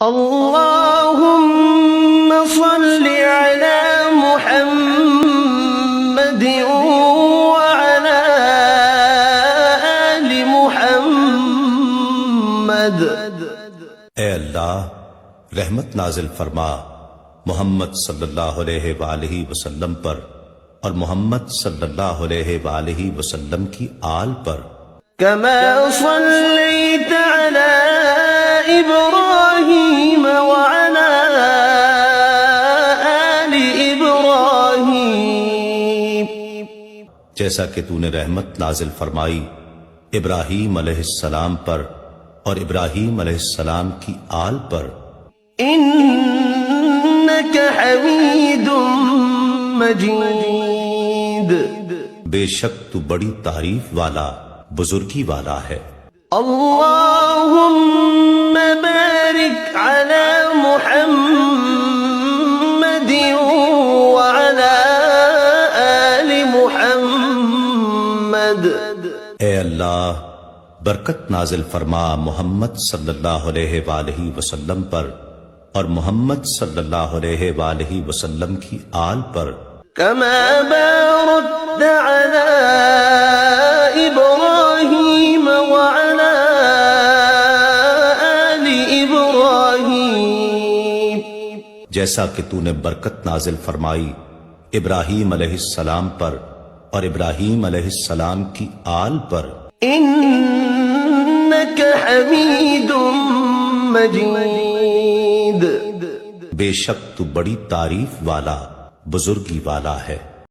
اللهم صل على محمد وعلى آل محمد۔ اے اللہ رحمت نازل فرما محمد صلی اللہ علیہ وآلہ وسلم پر اور محمد صلی اللہ علیہ وآلہ وسلم کی آل پر۔ كما صليت على إبراهيم وعلى آل إبراهيم، جیسا کہ تو نے رحمت نازل فرمائی ابراہیم علیہ السلام پر اور ابراہیم علیہ السلام کی آل پر۔ إنك حميد مجيد، بے شک تو بڑی تعریف والا بزرگی والا ہے۔ اللهم بارك على محمد وعلى آل محمد۔ اے اللہ برکت نازل فرما محمد صلی اللہ علیہ وآلہ وسلم پر اور محمد صلی اللہ علیہ وآلہ وسلم کی آل پر۔ كما باركت على إبراهيم وعلى آل إبراهيم، جیسا کہ تو نے برکت نازل فرمائی ابراہیم علیہ السلام پر اور ابراہیم علیہ السلام کی آل پر۔ إنك حميد مجيد، بے شک تو بڑی تعریف والا بزرگی والا ہے۔